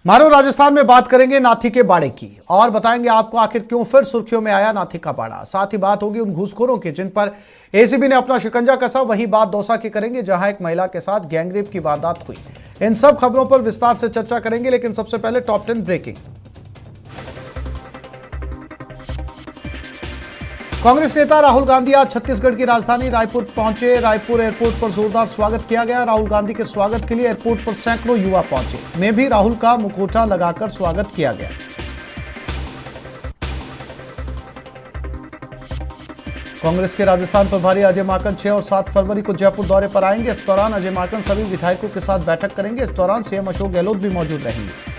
मारो राजस्थान में बात करेंगे नाथी के बाड़े की और बताएंगे आपको आखिर क्यों फिर सुर्खियों में आया नाथी का बाड़ा। साथ ही बात होगी उन घूसखोरों की जिन पर एसीबी ने अपना शिकंजा कसा। वही बात दौसा की करेंगे जहां एक महिला के साथ गैंगरेप की वारदात हुई। इन सब खबरों पर विस्तार से चर्चा करेंगे, लेकिन सबसे पहले टॉप 10 ब्रेकिंग। कांग्रेस नेता राहुल गांधी आज छत्तीसगढ़ की राजधानी रायपुर पहुंचे। रायपुर एयरपोर्ट पर जोरदार स्वागत किया गया। राहुल गांधी के स्वागत के लिए एयरपोर्ट पर सैकड़ों युवा पहुंचे। में भी राहुल का मुखौटा लगाकर स्वागत किया गया। कांग्रेस के राजस्थान प्रभारी अजय माकन 6 और 7 फरवरी को जयपुर दौरे पर आएंगे। इस दौरान अजय माकन सभी विधायकों के साथ बैठक करेंगे। इस दौरान सीएम अशोक गहलोत भी मौजूद रहेंगे।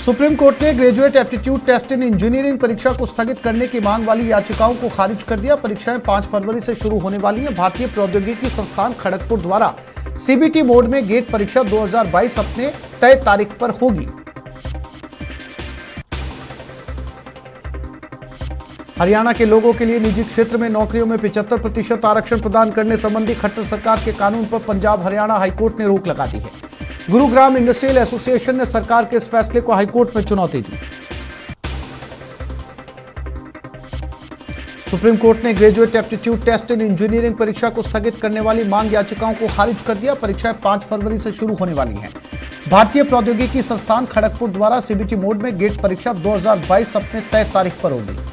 सुप्रीम कोर्ट ने graduate aptitude test in engineering परीक्षा को स्थगित करने की मांग वाली याचिकाओं को खारिज कर दिया। परीक्षाएं 5 फरवरी से शुरू होने वाली हैं। भारतीय प्रौद्योगिकी संस्थान खड़गपुर द्वारा सीबीटी मोड में गेट परीक्षा 2022 अपने तय तारीख पर होगी। हरियाणा के लोगों के लिए निजी क्षेत्र में नौकरियों में 75% आरक्षण प्रदान करने संबंधी खट्टर सरकार के कानून पर पंजाब हरियाणा हाईकोर्ट ने रोक लगा दी है। गुरुग्राम इंडस्ट्रियल एसोसिएशन ने सरकार के इस फैसले को हाईकोर्ट में चुनौती दी। सुप्रीम कोर्ट ने graduate aptitude test in engineering परीक्षा को स्थगित करने वाली मांग याचिकाओं को खारिज कर दिया। परीक्षाएं 5 फरवरी से शुरू होने वाली हैं। भारतीय प्रौद्योगिकी संस्थान खड़गपुर द्वारा सीबीटी मोड में गेट परीक्षा 2022 अपने तय तारीख पर होगी।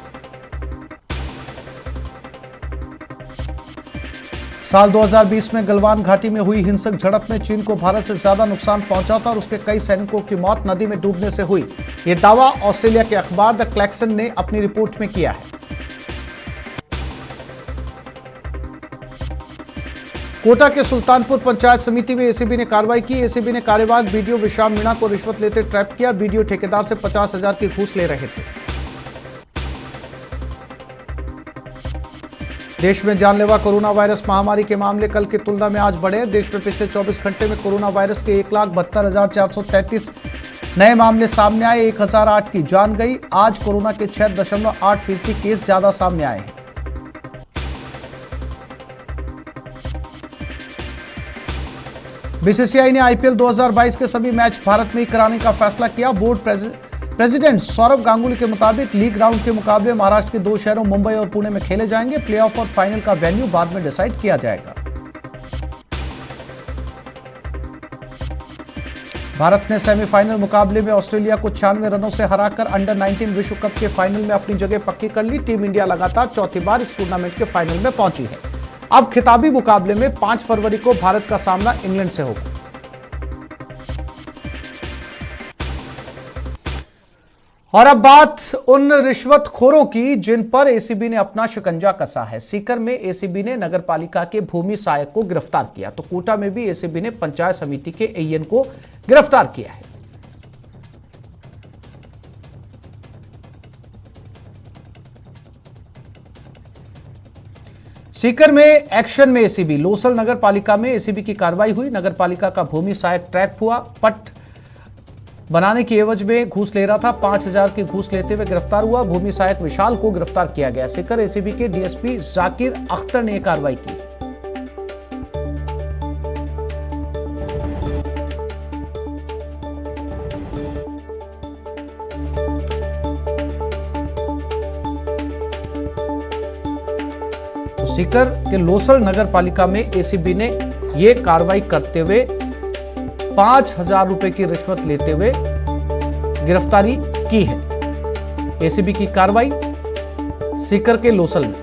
साल 2020 में गलवान घाटी में हुई हिंसक झड़प में चीन को भारत से ज्यादा नुकसान पहुंचा था और उसके कई सैनिकों की मौत नदी में डूबने से हुई। यह दावा ऑस्ट्रेलिया के अखबार द क्लैक्सन ने अपनी रिपोर्ट में किया है। कोटा के सुल्तानपुर पंचायत समिति में एसीबी ने कार्रवाई की। एसीबी ने कार्यवाहक बीडीओ विश्राम मीणा को रिश्वत लेते ट्रैप किया। बीडीओ ठेकेदार से 50,000 की घूस ले रहे थे। देश में जानलेवा कोरोना वायरस महामारी के मामले कल की तुलना में आज बढ़े। देश में पिछले 24 घंटे में कोरोना वायरस के 1,72,433 नए मामले सामने आए। 1,008 की जान गई। आज कोरोना के 6.8% केस ज्यादा सामने आए हैं। बीसीसीआई ने आईपीएल 2022 के सभी मैच भारत में ही कराने का फैसला किया। बोर्ड प्रेसिडेंट सौरव गांगुली के मुताबिक लीग राउंड के मुकाबले महाराष्ट्र के 2 शहरों मुंबई और पुणे में खेले जाएंगे। प्लेऑफ और फाइनल का वेन्यू बाद में डिसाइड किया जाएगा। भारत ने सेमीफाइनल मुकाबले में ऑस्ट्रेलिया को 96 रनों से हराकर अंडर 19 विश्व कप के फाइनल में अपनी जगह पक्की कर ली। टीम इंडिया लगातार चौथी बार इस टूर्नामेंट के फाइनल में पहुंची है। अब खिताबी मुकाबले में 5 फरवरी को भारत का सामना इंग्लैंड से होगा। और अब बात उन रिश्वतखोरों की जिन पर एसीबी ने अपना शिकंजा कसा है। सीकर में एसीबी ने नगरपालिका के भूमि सहायक को गिरफ्तार किया, तो कोटा में भी एसीबी ने पंचायत समिति के एईएन को गिरफ्तार किया है। सीकर में एक्शन में एसीबी। लोसल नगरपालिका में एसीबी की कार्रवाई हुई। नगरपालिका का भूमि सहायक ट्रैक हुआ। पट बनाने की एवज में घूस ले रहा था। 5,000 की घूस लेते हुए गिरफ्तार हुआ। भूमि सहायक विशाल को गिरफ्तार किया गया। सीकर एसीबी के डीएसपी जाकिर अख्तर ने कार्रवाई की। तो सीकर के लोसल नगर पालिका में एसीबी ने यह कार्रवाई करते हुए 5,000 रुपए की रिश्वत लेते हुए गिरफ्तारी की है। एसीबी की कार्रवाई सीकर के लोसल में।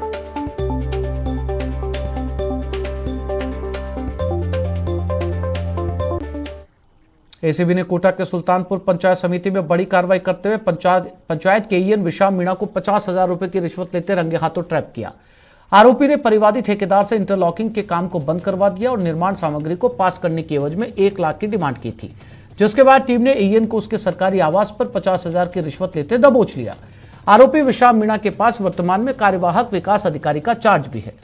एसीबी ने कोटा के सुल्तानपुर पंचायत समिति में बड़ी कार्रवाई करते हुए पंचायत के ईएन विश्राम मीणा को 50,000 रुपए की रिश्वत लेते रंगे हाथों ट्रैप किया। आरोपी ने परिवादी ठेकेदार से इंटरलॉकिंग के काम को बंद करवा दिया और निर्माण सामग्री को पास करने की एवज में 1 लाख की डिमांड की थी, जिसके बाद टीम ने एईएन को उसके सरकारी आवास पर 50,000 की रिश्वत लेते दबोच लिया। आरोपी विश्राम मीणा के पास वर्तमान में कार्यवाहक विकास अधिकारी का चार्ज भी है।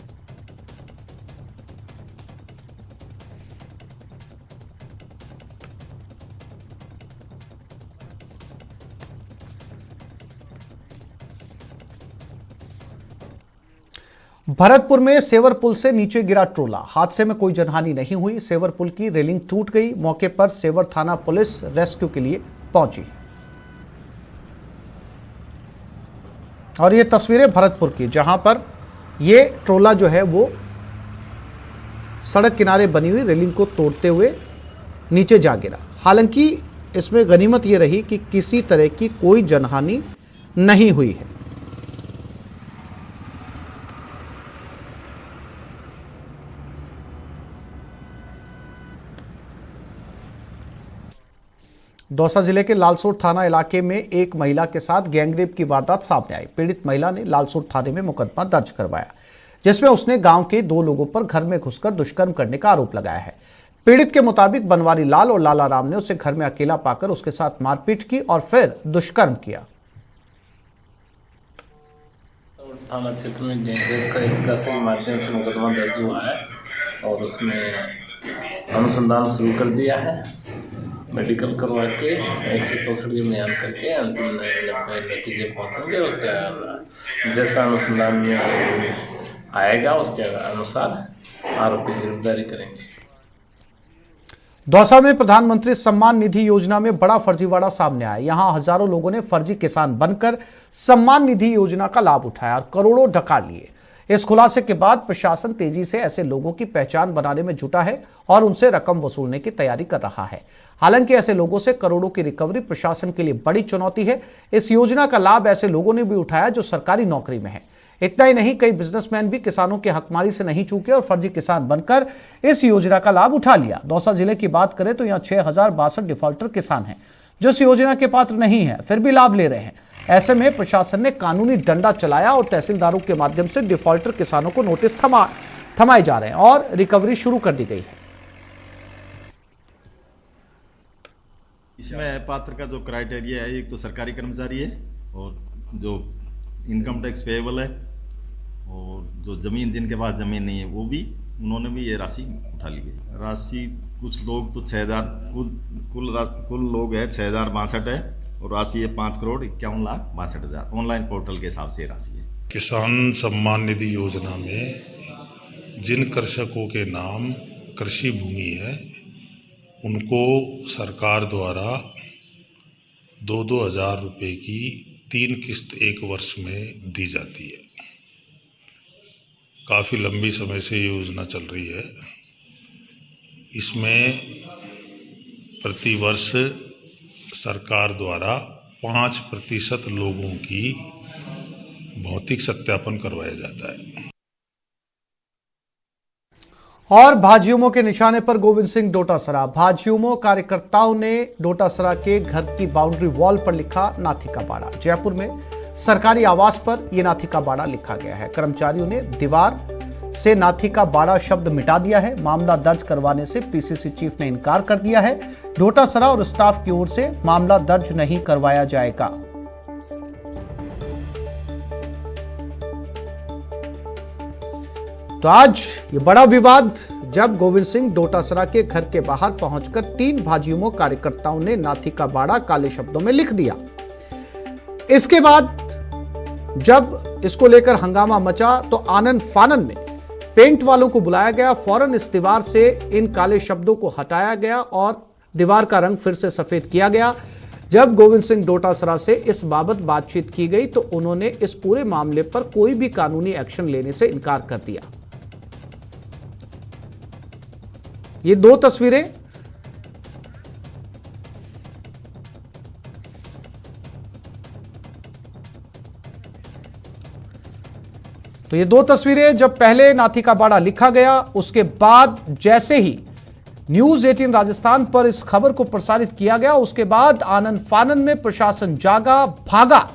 भरतपुर में सेवर पुल से नीचे गिरा ट्रोला, हादसे में कोई जनहानि नहीं हुई। सेवर पुल की रेलिंग टूट गई। मौके पर सेवर थाना पुलिस रेस्क्यू के लिए पहुंची। और ये तस्वीरें भरतपुर की, जहां पर ये ट्रोला जो है वो सड़क किनारे बनी हुई रेलिंग को तोड़ते हुए नीचे जा गिरा। हालांकि इसमें गनीमत ये रही कि किसी तरह की कोई जनहानि नहीं हुई है। दौसा जिले के लालसोट थाना इलाके में एक महिला के साथ गैंगरेप की वारदात सामने आई। पीड़ित महिला ने लालसोट थाने में मुकदमा दर्ज करवाया, जिसमें उसने गांव के 2 लोगों पर घर में घुसकर दुष्कर्म करने का आरोप लगाया है। पीड़ित के मुताबिक बनवारी लाल और लाला राम ने उसे घर में अकेला पाकर उसके साथ मारपीट की और फिर दुष्कर्म किया। थाना क्षेत्र में गैंगरेप का इस्तकाल के माध्यम से मुकदमा दर्ज हुआ है और उसमें अनुसंधान शुरू कर दिया है। मेडिकल करवा के 164 के बयान करके अंतिम नतीजे पहुंचेंगे। उसके जैसा अनुसंधान में आएगा उसके अनुसार आरोपी की गिरफ्तारी करेंगे। दौसा में प्रधानमंत्री सम्मान निधि योजना में बड़ा फर्जीवाड़ा सामने आया। यहां हजारों लोगों ने फर्जी किसान बनकर सम्मान निधि योजना का लाभ उठाया और करोड़ों डकार लिए। इस खुलासे के बाद प्रशासन तेजी से ऐसे लोगों की पहचान बनाने में जुटा है और उनसे रकम वसूलने की तैयारी कर रहा है। हालांकि ऐसे लोगों से करोड़ों की रिकवरी प्रशासन के लिए बड़ी चुनौती है। इस योजना का लाभ ऐसे लोगों ने भी उठाया जो सरकारी नौकरी में है। इतना ही नहीं, कई बिजनेसमैन भी किसानों की हकमारी से नहीं चूके और फर्जी किसान बनकर इस योजना का लाभ उठा लिया। दौसा जिले की बात करें तो यहाँ 6062 डिफॉल्टर किसान हैं जो इस योजना के पात्र नहीं है, फिर भी लाभ ले रहे हैं। ऐसे में प्रशासन ने कानूनी डंडा चलाया और तहसीलदारों के माध्यम से डिफॉल्टर किसानों को नोटिस थमाए जा रहे हैं और रिकवरी शुरू कर दी गई है। इसमें पात्र का जो क्राइटेरिया है, एक तो सरकारी कर्मचारी है और जो इनकम टैक्स पेएबल है और जो जमीन, जिनके पास जमीन नहीं है वो भी, उन्होंने भी ये राशि उठा ली है। राशि कुछ लोग तो 6000 कुल लोग है 6062 है और राशि है 5,51,62,000 ऑनलाइन पोर्टल के हिसाब से राशि है। किसान सम्मान निधि योजना में जिन कृषकों के नाम कृषि भूमि है उनको सरकार द्वारा 2-2 हज़ार रुपये की 3 किस्त एक वर्ष में दी जाती है। काफ़ी लंबी समय से योजना चल रही है। इसमें प्रतिवर्ष सरकार द्वारा 5% लोगों की भौतिक सत्यापन करवाया जाता है। और भाजयुमो के निशाने पर गोविंद सिंह डोटासरा। भाजयुमो कार्यकर्ताओं ने डोटासरा के घर की बाउंड्री वॉल पर लिखा नाथी का बाड़ा। जयपुर में सरकारी आवास पर यह नाथी का बाड़ा लिखा गया है। कर्मचारियों ने दीवार से नाथी का बाड़ा शब्द मिटा दिया है। मामला दर्ज करवाने से पीसीसी चीफ ने इनकार कर दिया है। डोटासरा और स्टाफ की ओर से मामला दर्ज नहीं करवाया जाएगा। तो आज ये बड़ा विवाद जब गोविंद सिंह डोटासरा के घर के बाहर पहुंचकर 3 भाजयुमो कार्यकर्ताओं ने नाथी का बाड़ा काले शब्दों में लिख दिया। इसके बाद जब इसको लेकर हंगामा मचा तो आनन फानन में पेंट वालों को बुलाया गया। फौरन इस दीवार से इन काले शब्दों को हटाया गया और दीवार का रंग फिर से सफेद किया गया। जब गोविंद सिंह डोटासरा से इस बाबत बातचीत की गई तो उन्होंने इस पूरे मामले पर कोई भी कानूनी एक्शन लेने से इनकार कर दिया। ये 2 तस्वीरें तो ये 2 तस्वीरें जब पहले नाथी का बाड़ा लिखा गया, उसके बाद जैसे ही न्यूज 18 राजस्थान पर इस खबर को प्रसारित किया गया, उसके बाद आनन फानन में प्रशासन जागा, भागा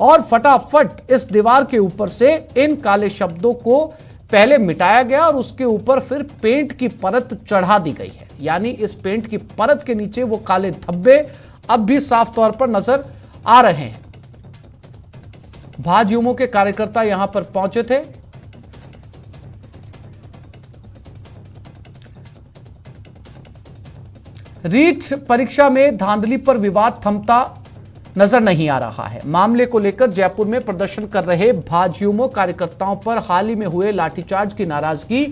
और फटाफट इस दीवार के ऊपर से इन काले शब्दों को पहले मिटाया गया और उसके ऊपर फिर पेंट की परत चढ़ा दी गई है। यानी इस पेंट की परत के नीचे वो काले धब्बे अब भी साफ तौर पर नजर आ रहे हैं। भाजयुमो के कार्यकर्ता यहां पर पहुंचे थे। रीट परीक्षा में धांधली पर विवाद थमता नजर नहीं आ रहा है। मामले को लेकर जयपुर में प्रदर्शन कर रहे भाजयुमो कार्यकर्ताओं पर हाल ही में हुए लाठीचार्ज की नाराजगी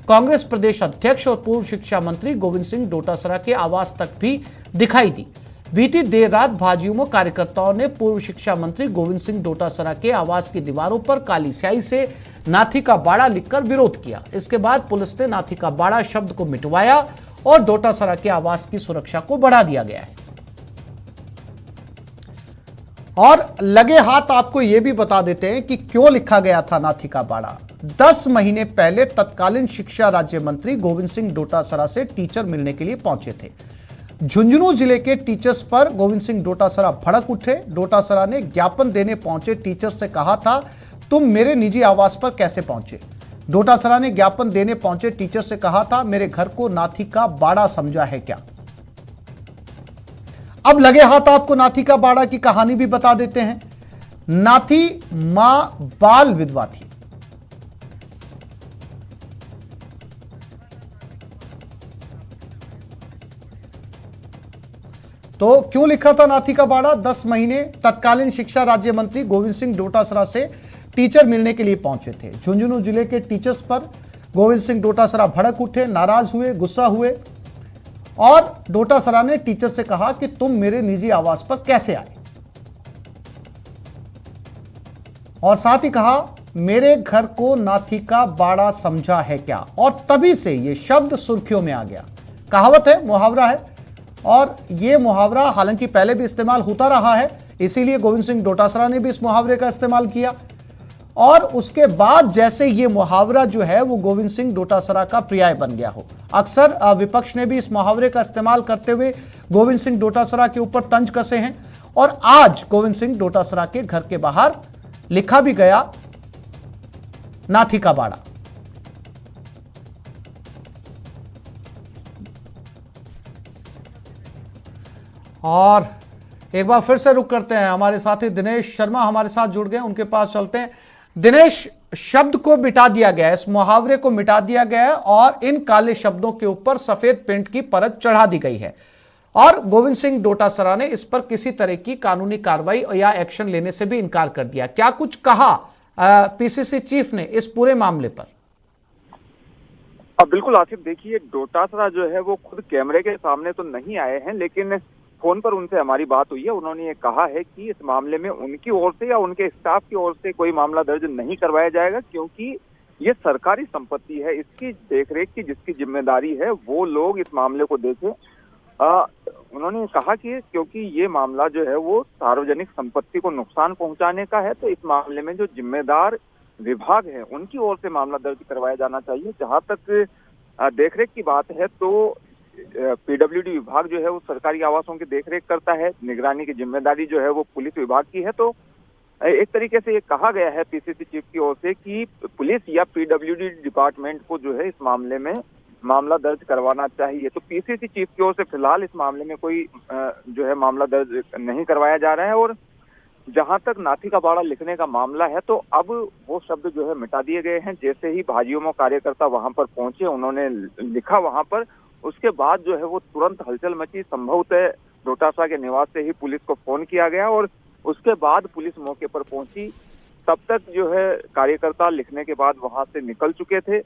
कांग्रेस प्रदेश अध्यक्ष और पूर्व शिक्षा मंत्री गोविंद सिंह डोटासरा के आवास तक भी दिखाई दी। बीती देर रात भाजयुमो कार्यकर्ताओं ने पूर्व शिक्षा मंत्री गोविंद सिंह डोटासरा के आवास की दीवारों पर काली स्याही से नाथी का बाड़ा लिखकर विरोध किया। इसके बाद पुलिस ने नाथी का बाड़ा शब्द को मिटवाया और डोटासरा के आवास की सुरक्षा को बढ़ा दिया गया है। और लगे हाथ आपको यह भी बता देते हैं कि क्यों लिखा गया था नाथी का बाड़ा। 10 महीने पहले तत्कालीन शिक्षा राज्य मंत्री गोविंद सिंह डोटासरा से टीचर मिलने के लिए पहुंचे थे। झुंझुनू जिले के टीचर्स पर गोविंद सिंह डोटासरा भड़क उठे। डोटासरा ने ज्ञापन देने पहुंचे टीचर से कहा था, तुम मेरे निजी आवास पर कैसे पहुंचे। डोटासरा ने ज्ञापन देने पहुंचे टीचर से कहा था, मेरे घर को नाथी का बाड़ा समझा है क्या। अब लगे हाथ आपको नाथी का बाड़ा की कहानी भी बता देते हैं। नाथी मां बाल विधवा थी। तो क्यों लिखा था नाथी का बाड़ा। 10 महीने तत्कालीन शिक्षा राज्य मंत्री गोविंद सिंह डोटासरा से टीचर मिलने के लिए पहुंचे थे। झुंझुनू जिले के टीचर्स पर गोविंद सिंह डोटासरा भड़क उठे, नाराज हुए, गुस्सा हुए और डोटासरा ने टीचर से कहा कि तुम मेरे निजी आवास पर कैसे आए और साथ ही कहा, मेरे घर को नाथी का बाड़ा समझा है क्या। और तभी से यह शब्द सुर्खियों में आ गया। कहावत है, मुहावरा है और यह मुहावरा हालांकि पहले भी इस्तेमाल होता रहा है, इसीलिए गोविंद सिंह डोटासरा ने भी इस मुहावरे का इस्तेमाल किया और उसके बाद जैसे ये मुहावरा जो है वो गोविंद सिंह डोटासरा का पर्याय बन गया हो। अक्सर विपक्ष ने भी इस मुहावरे का इस्तेमाल करते हुए गोविंद सिंह डोटासरा के ऊपर तंज कसे हैं और आज गोविंद सिंह डोटासरा के घर के बाहर लिखा भी गया नाथी का बाड़ा। और एक बार फिर से रुक करते हैं, हमारे साथी दिनेश शर्मा हमारे साथ जुड़ गए, उनके पास चलते हैं। दिनेश, शब्द को मिटा दिया गया है, इस मुहावरे को मिटा दिया गया है और इन काले शब्दों के ऊपर सफेद पेंट की परत चढ़ा दी गई है और गोविंद सिंह डोटासरा ने इस पर किसी तरह की कानूनी कार्रवाई या एक्शन लेने से भी इनकार कर दिया। क्या कुछ कहा पीसीसी चीफ ने इस पूरे मामले पर? अब बिल्कुल आसिफ, देखिए डोटासरा जो है वो खुद कैमरे के सामने तो नहीं आए हैं, लेकिन फोन पर उनसे हमारी बात हुई है। उन्होंने ये कहा है कि इस मामले में उनकी ओर से या उनके स्टाफ की ओर से कोई मामला दर्ज नहीं करवाया जाएगा, क्योंकि ये सरकारी संपत्ति है, इसकी देखरेख की जिसकी जिम्मेदारी है वो लोग इस मामले को देखें। उन्होंने कहा कि क्योंकि ये मामला जो है वो सार्वजनिक संपत्ति को नुकसान पहुंचाने का है, तो इस मामले में जो जिम्मेदार विभाग है उनकी ओर से मामला दर्ज करवाया जाना चाहिए। जहां तक देखरेख की बात है तो पीडब्ल्यूडी विभाग जो है वो सरकारी आवासों की देखरेख करता है, निगरानी की जिम्मेदारी जो है वो पुलिस विभाग की है। तो एक तरीके से ये कहा गया है पीसीसी चीफ की ओर से कि पुलिस या पीडब्ल्यूडी डिपार्टमेंट को जो है इस मामले में मामला दर्ज करवाना चाहिए। तो पीसीसी चीफ की ओर से फिलहाल इस मामले में कोई जो है मामला दर्ज नहीं करवाया जा रहा है। और जहां तक नाथी का बाड़ा लिखने का मामला है तो अब वो शब्द जो है मिटा दिए गए हैं। जैसे ही भाजयुमो कार्यकर्ता वहां पर पहुंचे, उन्होंने लिखा वहां पर, उसके बाद जो है वो तुरंत हलचल मची। संभवतः डोटासरा के निवास से ही पुलिस को फोन किया गया और उसके बाद पुलिस मौके पर पहुंची। तब तक जो है कार्यकर्ता लिखने के बाद वहां से निकल चुके थे।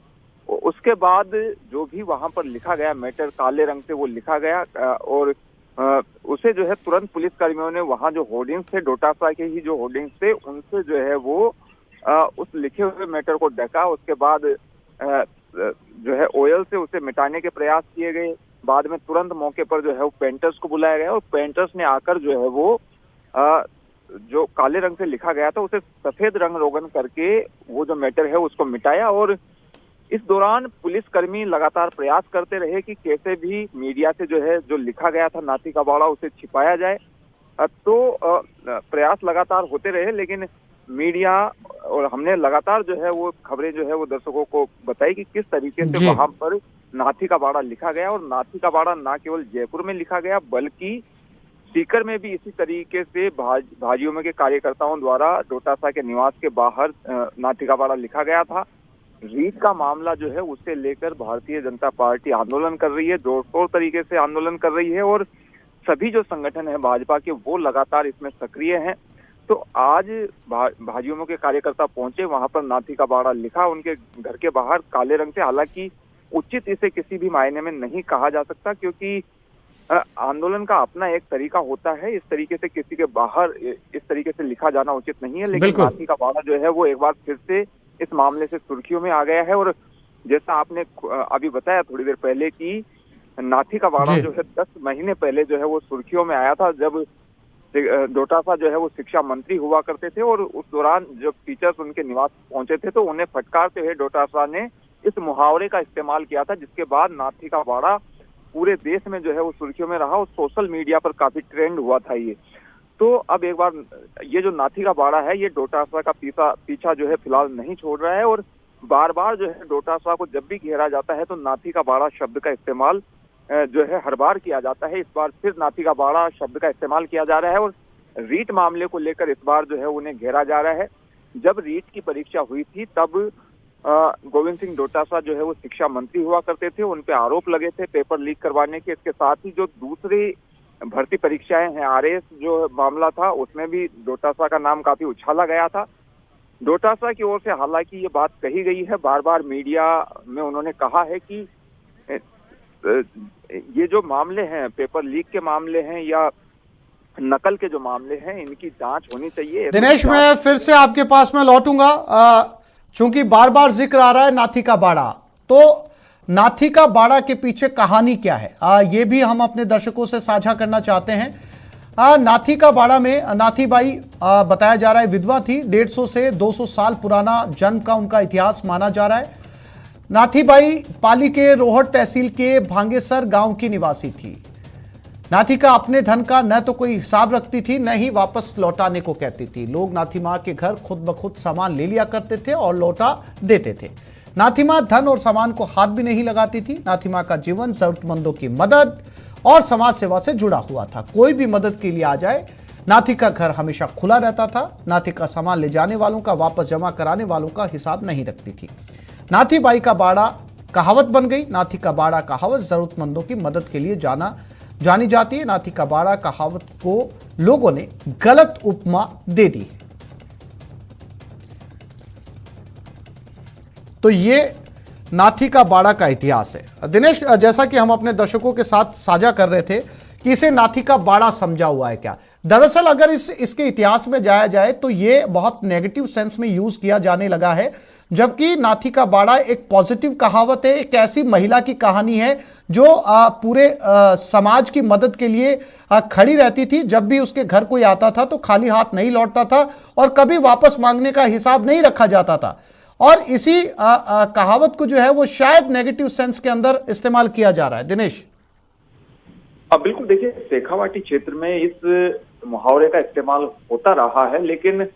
उसके बाद जो भी वहां पर लिखा गया मैटर काले रंग से वो लिखा गया और उसे जो है तुरंत पुलिस कर्मियों ने वहां जो होर्डिंग्स थे, डोटासरा के ही जो होर्डिंग्स थे, उनसे जो है वो उस लिखे हुए मैटर को ढका। उसके बाद जो है ऑयल से उसे मिटाने के प्रयास किए गए। बाद में तुरंत मौके पर जो है वो पेंटर्स को बुलाया गया और पेंटर्स ने आकर जो है वो जो काले रंग से लिखा गया था उसे सफेद रंग रोगन करके वो जो मैटर है उसको मिटाया। और इस दौरान पुलिसकर्मी लगातार प्रयास करते रहे कि कैसे भी मीडिया से जो है जो लिखा गया था नाथी का बाड़ा उसे छिपाया जाए। तो प्रयास लगातार होते रहे, लेकिन मीडिया और हमने लगातार जो है वो खबरें जो है वो दर्शकों को बताई कि किस तरीके से वहां पर नाथी का बाड़ा लिखा गया। और नाथी का बाड़ा ना केवल जयपुर में लिखा गया बल्कि सीकर में भी इसी तरीके से भाजयुमो के कार्यकर्ताओं द्वारा डोटासरा के निवास के बाहर नाथी का बाड़ा लिखा गया था। रीट का मामला जो है उसे लेकर भारतीय जनता पार्टी आंदोलन कर रही है, जोरशोर तरीके से आंदोलन कर रही है। और सभी जो संगठन है भाजपा के वो लगातार इसमें सक्रिय हैं। तो आज भाजयुमो के कार्यकर्ता पहुंचे, वहां पर नाथी का बाड़ा लिखा उनके घर के बाहर काले रंग से। हालांकि उचित इसे किसी भी मायने में नहीं कहा जा सकता, क्योंकि आंदोलन का अपना एक तरीका होता है। इस तरीके से किसी के बाहर इस तरीके से लिखा जाना उचित नहीं है। लेकिन नाथी का बाड़ा जो है वो एक बार फिर से इस मामले से सुर्खियों में आ गया है। और जैसा आपने अभी बताया थोड़ी देर पहले कि नाथी का बाड़ा जो है 10 महीने पहले जो है वो सुर्खियों में आया था, जब डोटासरा जो है वो शिक्षा मंत्री हुआ करते थे। और उस दौरान जब टीचर्स उनके निवास पहुंचे थे तो उन्हें फटकारते हुए डोटासरा ने इस मुहावरे का इस्तेमाल किया था, जिसके बाद नाथी का बाड़ा पूरे देश में जो है वो सुर्खियों में रहा और सोशल मीडिया पर काफी ट्रेंड हुआ था ये। तो अब एक बार ये जो नाथी का बाड़ा है ये डोटासरा का पीछा जो है फिलहाल नहीं छोड़ रहा है। और बार बार जो है डोटासरा को जब भी घेरा जाता है तो नाथी का बाड़ा शब्द का इस्तेमाल जो है हर बार किया जाता है। इस बार फिर नाथी का बाड़ा शब्द का इस्तेमाल किया जा रहा है और रीट मामले को लेकर इस बार जो है उन्हें घेरा जा रहा है। जब रीट की परीक्षा हुई थी तब गोविंद सिंह डोटासरा जो है वो शिक्षा मंत्री हुआ करते थे, उन पे आरोप लगे थे पेपर लीक करवाने के। इसके साथ ही जो दूसरी भर्ती परीक्षाएं हैं आरएएस जो मामला था उसमें भी डोटासरा का नाम काफी उछाला गया था। डोटासरा की ओर से हालांकि ये बात कही गई है, बार बार मीडिया में उन्होंने कहा है कि ये जो मामले हैं पेपर लीक के मामले हैं या नकल के जो मामले हैं इनकी जांच होनी चाहिए। दिनेश, मैं फिर से आपके पास में लौटूंगा, चूंकि बार बार जिक्र आ रहा है नाथी का बाड़ा, तो नाथी का बाड़ा के पीछे कहानी क्या है ये भी हम अपने दर्शकों से साझा करना चाहते हैं। नाथी का बाड़ा में नाथी बाई बताया जा रहा है विधवा थी, 150 से 200 साल पुराना जन्म का उनका इतिहास माना जा रहा है। नाथी बाई पाली के रोहट तहसील के भांगेसर गांव की निवासी थी। नाथी का अपने धन का न तो कोई हिसाब रखती थी न ही वापस लौटाने को कहती थी। लोग नाथी मां के घर खुद ब खुद सामान ले लिया करते थे और लौटा देते थे। नाथी मां धन और सामान को हाथ भी नहीं लगाती थी। नाथी मां का जीवन जरूरतमंदों की मदद और समाज सेवा से जुड़ा हुआ था। कोई भी मदद के लिए आ जाए, नाथी का घर हमेशा खुला रहता था। नाथी का सामान ले जाने वालों का, वापस जमा कराने वालों का हिसाब नहीं रखती थी। नाथी बाई का बाड़ा कहावत बन गई। नाथी का बाड़ा कहावत जरूरतमंदों की मदद के लिए जानी जाती है। नाथी का बाड़ा कहावत को लोगों ने गलत उपमा दे दी। तो ये नाथी का बाड़ा का इतिहास है। दिनेश, जैसा कि हम अपने दर्शकों के साथ साझा कर रहे थे कि इसे नाथी का बाड़ा समझा हुआ है क्या, दरअसल अगर इसके इतिहास में जाया जाए तो ये बहुत नेगेटिव सेंस में यूज किया जाने लगा है, जबकि नाथी का बाड़ा एक पॉजिटिव कहावत है। एक ऐसी महिला की कहानी है जो पूरे समाज की मदद के लिए खड़ी रहती थी। जब भी उसके घर कोई आता था तो खाली हाथ नहीं लौटता था और कभी वापस मांगने का हिसाब नहीं रखा जाता था। और इसी कहावत को जो है वो शायद नेगेटिव सेंस के अंदर इस्तेमाल किया जा रहा है। दिनेश, अब बिल्कुल देखिए, शेखावाटी क्षेत्र में इस मुहावरे का इस्तेमाल होता रहा है, लेकिन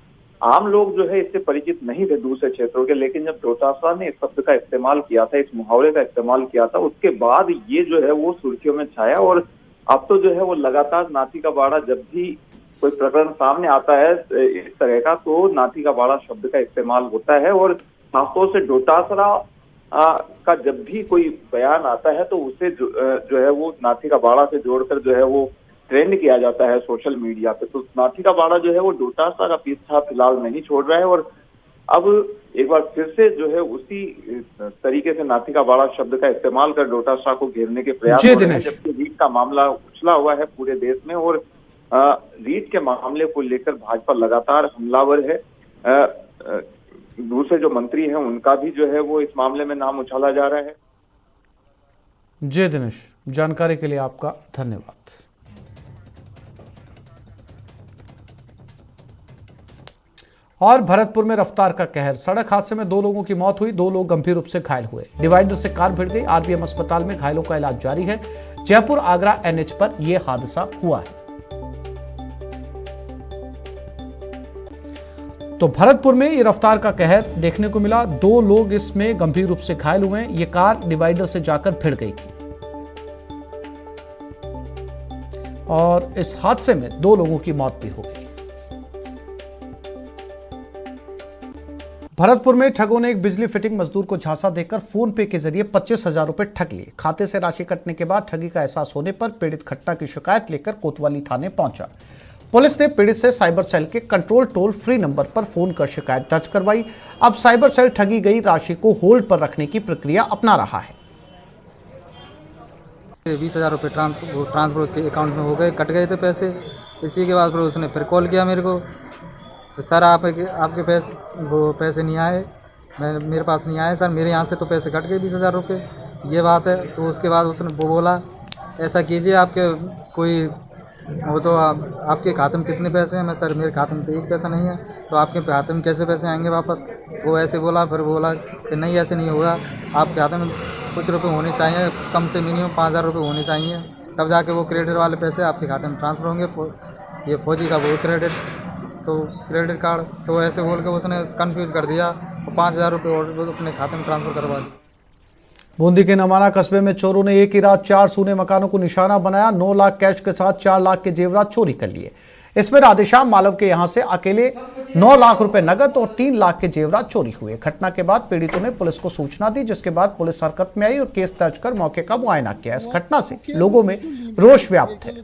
आम लोग जो है इससे परिचित नहीं थे दूसरे क्षेत्रों के। लेकिन जब डोटासरा ने इस शब्द का इस्तेमाल किया था, इस मुहावरे का इस्तेमाल किया था, उसके बाद ये जो है वो सुर्खियों में छाया। और अब तो जो है वो लगातार नाथी का बाड़ा, जब भी कोई प्रकरण सामने आता है इस तरह का, तो नाथी का बाड़ा शब्द का इस्तेमाल होता है। और खासतौर से डोटासरा का जब भी कोई बयान आता है तो उसे जो है वो नाथी का बाड़ा से जोड़कर जो है वो ट्रेंड किया जाता है सोशल मीडिया पे। तो नाथी का बाड़ा जो है वो डोटासरा का पीछा फिलहाल नहीं छोड़ रहा है। और अब एक बार फिर से जो है उसी तरीके से नाथी का बाड़ा शब्द का इस्तेमाल कर डोटासरा को घेरने के प्रयास हो रहे हैं, जबकि रीट का मामला उछला हुआ है पूरे देश में। और रीट के मामले को लेकर भाजपा लगातार हमलावर है। दूसरे जो मंत्री हैं उनका भी जो है वो इस मामले में नाम उछाला जा रहा है। जी दिनेश, जानकारी के लिए आपका धन्यवाद। और भरतपुर में रफ्तार का कहर, सड़क हादसे में 2 लोगों की मौत हुई, 2 लोग गंभीर रूप से घायल हुए। डिवाइडर से कार भिड़ गई। आरबीएम अस्पताल में घायलों का इलाज जारी है। जयपुर आगरा एनएच पर यह हादसा हुआ है। तो भरतपुर में ये रफ्तार का कहर देखने को मिला। 2 लोग इसमें गंभीर रूप से घायल हुए। ये कार डिवाइडर से जाकर भिड़ गई थी और इस हादसे में 2 लोगों की मौत भी हो गई। भरतपुर में ठगों ने एक बिजली फिटिंग मजदूर को झांसा देकर फोन पे के जरिए 25,000 रुपए ठग लिए। खाते से राशि कटने के बाद ठगी का एहसास होने पर पीड़ित घटना की शिकायत लेकर कोतवाली थाने पहुंचा। पुलिस ने पीड़ित से साइबर सेल के कंट्रोल टोल फ्री नंबर पर फोन कर शिकायत दर्ज करवाई। अब साइबर सेल ठगी गई राशि को होल्ड पर रखने की प्रक्रिया अपना रहा है। 20,000 रुपये ट्रांसफर उसके अकाउंट में हो गए, कट गए थे पैसे। इसी के बाद फिर उसने फिर कॉल किया मेरे को, तो सर आपके पैसे नहीं आए, मेरे पास नहीं आए सर, मेरे यहाँ से तो पैसे कट गए 20,000 रुपये, ये बात है। तो उसके बाद उसने बोला ऐसा कीजिए, आपके कोई वो तो आपके खाते में कितने पैसे हैं? मैं सर मेरे खाते में तो एक पैसा नहीं है। तो आपके खाते में कैसे पैसे आएंगे वापस? वो ऐसे बोला, फिर बोला कि नहीं ऐसे नहीं होगा, आपके खाते में कुछ रुपए होने चाहिए, कम से मिनिमम 5,000 रुपये होने चाहिए, तब जाके वो क्रेडिट वाले पैसे आपके खाते में ट्रांसफ़र होंगे। ये फौजी का वो क्रेडिट कार्ड, तो ऐसे बोल के उसने कंफ्यूज कर दिया और 5,000 रुपये और अपने खाते में ट्रांसफ़र करवा दिया। बूंदी के नमाना कस्बे में चोरों ने एक ही रात 4 सूने मकानों को निशाना बनाया। 9 लाख कैश के साथ 4 लाख के जेवरात चोरी कर लिए। इसमें राधेश्याम मालव के यहां से अकेले 9 लाख रुपए नगद और 3 लाख के जेवरात चोरी हुए। घटना के बाद पीड़ितों ने पुलिस को सूचना दी, जिसके बाद पुलिस हरकत में आई और केस दर्ज कर मौके का मुआयना किया। इस घटना से लोगों में रोष व्याप्त है।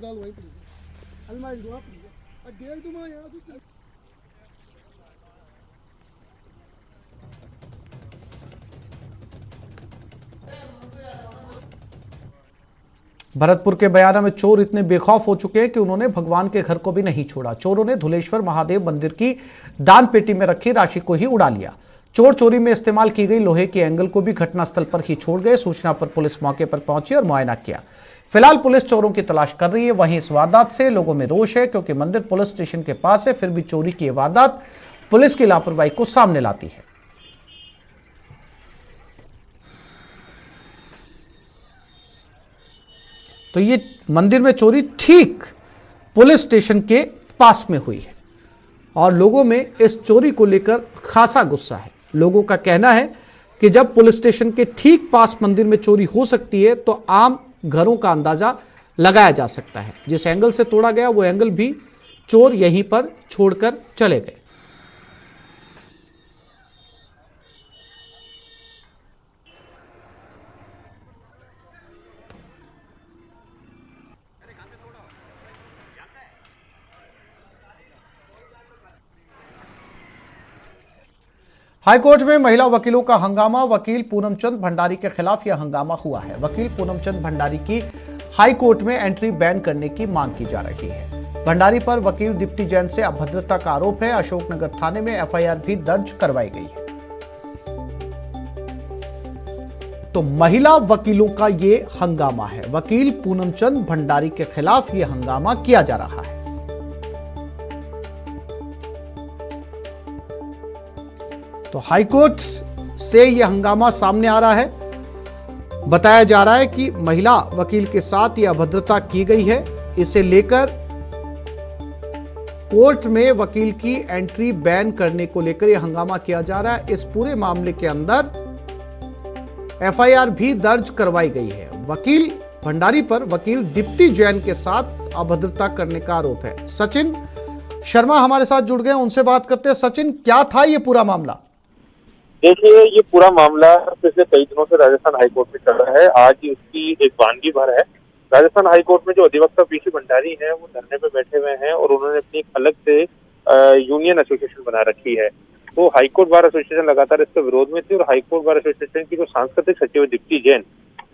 भरतपुर के बयाना में चोर इतने बेखौफ हो चुके हैं कि उन्होंने भगवान के घर को भी नहीं छोड़ा। चोरों ने धुलेश्वर महादेव मंदिर की दान पेटी में रखी राशि को ही उड़ा लिया। चोर चोरी में इस्तेमाल की गई लोहे की एंगल को भी घटनास्थल पर ही छोड़ गए। सूचना पर पुलिस मौके पर पहुंची और मुआयना किया। फिलहाल पुलिस चोरों की तलाश कर रही है। वहीं इस वारदात से लोगों में रोष है, क्योंकि मंदिर पुलिस स्टेशन के पास है, फिर भी चोरी की वारदात पुलिस की लापरवाही को सामने लाती है। तो ये मंदिर में चोरी ठीक पुलिस स्टेशन के पास में हुई है और लोगों में इस चोरी को लेकर खासा गुस्सा है। लोगों का कहना है कि जब पुलिस स्टेशन के ठीक पास मंदिर में चोरी हो सकती है तो आम घरों का अंदाजा लगाया जा सकता है। जिस एंगल से तोड़ा गया वो एंगल भी चोर यहीं पर छोड़कर चले गए। हाईकोर्ट में महिला वकीलों का हंगामा। वकील पूनमचंद भंडारी के खिलाफ यह हंगामा हुआ है। वकील पूनमचंद भंडारी की हाईकोर्ट में एंट्री बैन करने की मांग की जा रही है। भंडारी पर वकील दीप्ति जैन से अभद्रता का आरोप है। अशोकनगर थाने में एफआईआर भी दर्ज करवाई गई है। तो महिला वकीलों का ये हंगामा है। वकील पूनमचंद भंडारी के खिलाफ यह हंगामा किया जा रहा है। तो हाईकोर्ट से यह हंगामा सामने आ रहा है। बताया जा रहा है कि महिला वकील के साथ यह अभद्रता की गई है। इसे लेकर कोर्ट में वकील की एंट्री बैन करने को लेकर यह हंगामा किया जा रहा है। इस पूरे मामले के अंदर एफआईआर भी दर्ज करवाई गई है। वकील भंडारी पर वकील दीप्ति जैन के साथ अभद्रता करने का आरोप है। सचिन शर्मा हमारे साथ जुड़ गए, उनसे बात करते हैं। सचिन, क्या था ये पूरा मामला? देखिए, ये पूरा मामला पिछले कई दिनों से राजस्थान हाईकोर्ट में चल रहा है। आज ही उसकी एक वानगी भर है। राजस्थान हाईकोर्ट में जो अधिवक्ता पीसी भंडारी हैं वो धरने पे बैठे हुए हैं और उन्होंने अपनी एक अलग से यूनियन एसोसिएशन बना रखी है। तो हाईकोर्ट बार एसोसिएशन लगातार इसके विरोध में थी और हाईकोर्ट बार एसोसिएशन की जो सांस्कृतिक सचिव दीप्ति जैन,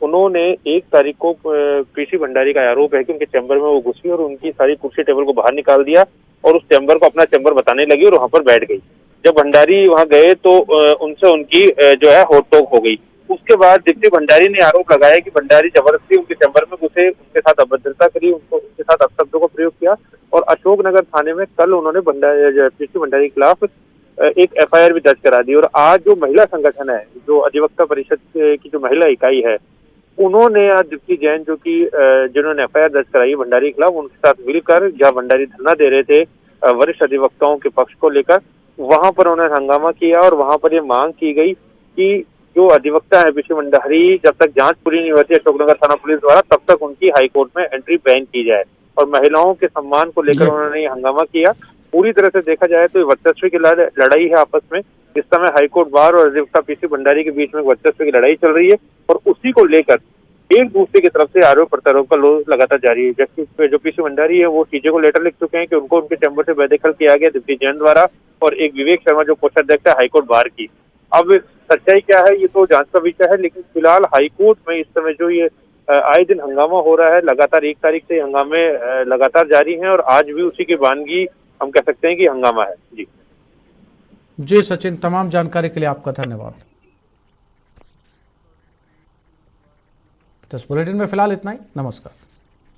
उन्होंने 1 तारीख को पीसी भंडारी का आरोप है कि उनके चैम्बर में वो घुसी और उनकी सारी कुर्सी टेबल को बाहर निकाल दिया और उस चैम्बर को अपना चैम्बर बताने लगी और वहां पर बैठ गई। जब भंडारी वहां गए तो उनसे उनकी जो है होटोक हो गई। उसके बाद दीप्ति भंडारी ने आरोप लगाया कि भंडारी जबरदस्ती उनके चैम्बर में घुसे, उनके साथ अभद्रता करी, उनके साथ अपशब्दों का प्रयोग किया और अशोकनगर थाने में कल उन्होंने पीसी भंडारी के खिलाफ एक एफआईआर भी दर्ज करा दी। और आज जो महिला संगठन है, जो अधिवक्ता परिषद की जो महिला इकाई है, उन्होंने आज दीप्ति जैन जो कि जिन्होंने एफआईआर दर्ज कराई भंडारी के खिलाफ, उनके साथ मिलकर जहाँ भंडारी धरना दे रहे थे वरिष्ठ अधिवक्ताओं के पक्ष को लेकर, वहां पर उन्होंने हंगामा किया और वहां पर ये मांग की गई कि जो अधिवक्ता है पीसी भंडारी, जब तक जांच पूरी नहीं होती अशोकनगर थाना पुलिस द्वारा, तब तक उनकी हाईकोर्ट में एंट्री बैन की जाए। और महिलाओं के सम्मान को लेकर उन्होंने ये हंगामा किया। पूरी तरह से देखा जाए तो वर्चस्व की लड़ाई है आपस में। इस समय हाईकोर्ट बार और अधिवक्ता पीसी भंडारी के बीच में वर्चस्व की लड़ाई चल रही है और उसी को लेकर एक दूसरे की तरफ से आरोप प्रत्यारोप का लोग लगातार जारी है। जबकि जो पीसी भंडारी है वो सीजे को लेटर लिख चुके हैं कि उनको उनके चैम्बर से बेदखल किया गया दिप्ति जैन द्वारा, और एक विवेक शर्मा जो कोषाध्यक्ष है हाईकोर्ट बार की। अब सच्चाई क्या है ये तो जांच का विषय है, लेकिन फिलहाल हाईकोर्ट में इस समय जो ये आए दिन हंगामा हो रहा है, लगातार 1 तारीख से हंगामे लगातार जारी हैं और आज भी उसी की वानगी हम कह सकते हैं कि हंगामा है। जी सचिन, तमाम जानकारी के लिए आपका धन्यवाद। तो इस बुलेटिन में फिलहाल इतना ही। नमस्कार।